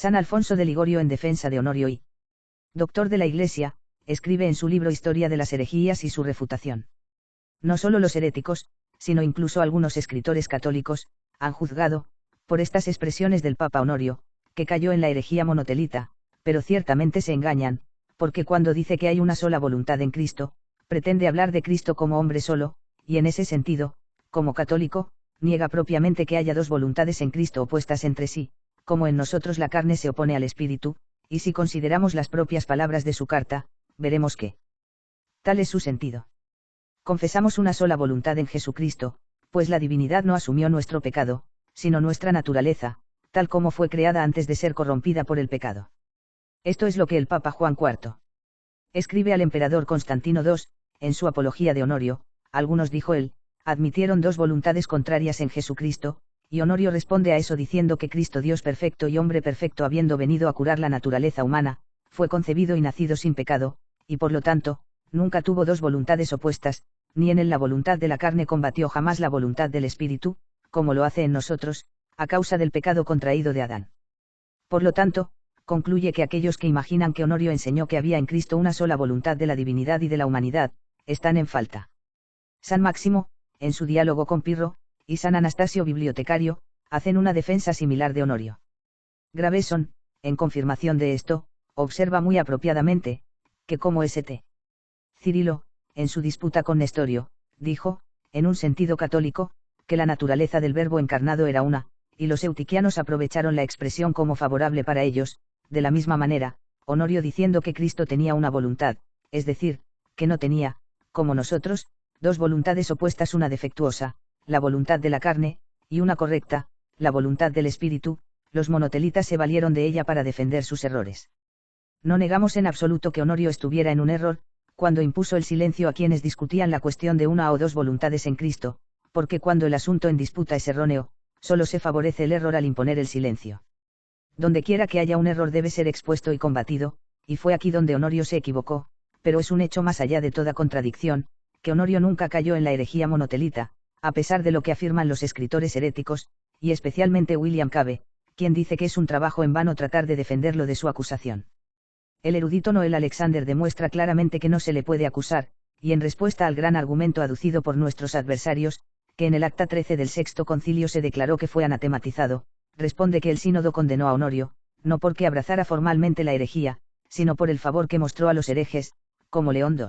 San Alfonso de Ligorio en defensa de Honorio y doctor de la Iglesia, escribe en su libro Historia de las herejías y su refutación. No solo los heréticos, sino incluso algunos escritores católicos, han juzgado, por estas expresiones del Papa Honorio, que cayó en la herejía monotelita, pero ciertamente se engañan, porque cuando dice que hay una sola voluntad en Cristo, pretende hablar de Cristo como hombre solo, y en ese sentido, como católico, niega propiamente que haya dos voluntades en Cristo opuestas entre sí, como en nosotros la carne se opone al espíritu, y si consideramos las propias palabras de su carta, veremos que tal es su sentido. Confesamos una sola voluntad en Jesucristo, pues la divinidad no asumió nuestro pecado, sino nuestra naturaleza, tal como fue creada antes de ser corrompida por el pecado. Esto es lo que el Papa Juan IV escribe al emperador Constantino II, en su Apología de Honorio. Algunos, dijo él, admitieron dos voluntades contrarias en Jesucristo, y Honorio responde a eso diciendo que Cristo, Dios perfecto y hombre perfecto, habiendo venido a curar la naturaleza humana, fue concebido y nacido sin pecado, y por lo tanto, nunca tuvo dos voluntades opuestas, ni en él la voluntad de la carne combatió jamás la voluntad del espíritu, como lo hace en nosotros, a causa del pecado contraído de Adán. Por lo tanto, concluye que aquellos que imaginan que Honorio enseñó que había en Cristo una sola voluntad de la divinidad y de la humanidad, están en falta. San Máximo, en su diálogo con Pirro, y San Anastasio Bibliotecario, hacen una defensa similar de Honorio. Graveson, en confirmación de esto, observa muy apropiadamente, que como St. Cirilo, en su disputa con Nestorio, dijo, en un sentido católico, que la naturaleza del Verbo encarnado era una, y los eutiquianos aprovecharon la expresión como favorable para ellos, de la misma manera, Honorio diciendo que Cristo tenía una voluntad, es decir, que no tenía, como nosotros, dos voluntades opuestas, una defectuosa, la voluntad de la carne, y una correcta, la voluntad del espíritu. Los monotelitas se valieron de ella para defender sus errores. No negamos en absoluto que Honorio estuviera en un error, cuando impuso el silencio a quienes discutían la cuestión de una o dos voluntades en Cristo, porque cuando el asunto en disputa es erróneo, solo se favorece el error al imponer el silencio. Donde quiera que haya un error debe ser expuesto y combatido, y fue aquí donde Honorio se equivocó, pero es un hecho más allá de toda contradicción, que Honorio nunca cayó en la herejía monotelita, a pesar de lo que afirman los escritores heréticos, y especialmente William Cave, quien dice que es un trabajo en vano tratar de defenderlo de su acusación. El erudito Noel Alexander demuestra claramente que no se le puede acusar, y en respuesta al gran argumento aducido por nuestros adversarios, que en el acta 13 del Sexto Concilio se declaró que fue anatematizado, responde que el sínodo condenó a Honorio, no porque abrazara formalmente la herejía, sino por el favor que mostró a los herejes, como León II.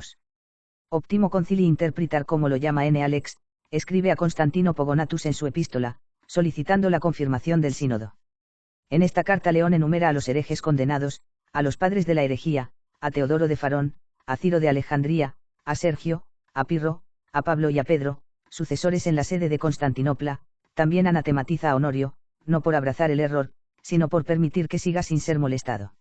Optimo concili interpretar, como lo llama N. Alex, escribe a Constantino Pogonatus en su epístola, solicitando la confirmación del sínodo. En esta carta León enumera a los herejes condenados, a los padres de la herejía, a Teodoro de Farón, a Ciro de Alejandría, a Sergio, a Pirro, a Pablo y a Pedro, sucesores en la sede de Constantinopla. También anatematiza a Honorio, no por abrazar el error, sino por permitir que siga sin ser molestado.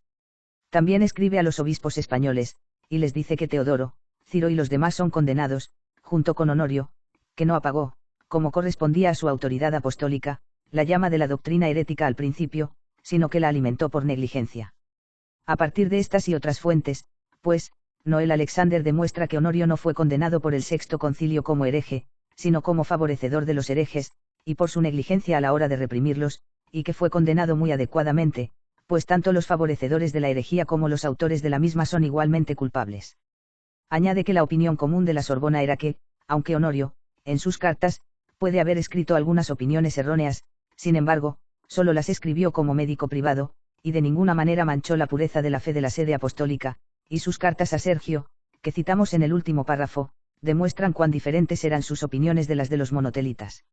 También escribe a los obispos españoles, y les dice que Teodoro, Ciro y los demás son condenados, junto con Honorio, que no apagó, como correspondía a su autoridad apostólica, la llama de la doctrina herética al principio, sino que la alimentó por negligencia. A partir de estas y otras fuentes, pues, Noel Alexander demuestra que Honorio no fue condenado por el Sexto Concilio como hereje, sino como favorecedor de los herejes, y por su negligencia a la hora de reprimirlos, y que fue condenado muy adecuadamente, pues tanto los favorecedores de la herejía como los autores de la misma son igualmente culpables. Añade que la opinión común de la Sorbona era que, aunque Honorio, en sus cartas, puede haber escrito algunas opiniones erróneas, sin embargo, solo las escribió como médico privado, y de ninguna manera manchó la pureza de la fe de la sede apostólica, y sus cartas a Sergio, que citamos en el último párrafo, demuestran cuán diferentes eran sus opiniones de las de los monotelitas.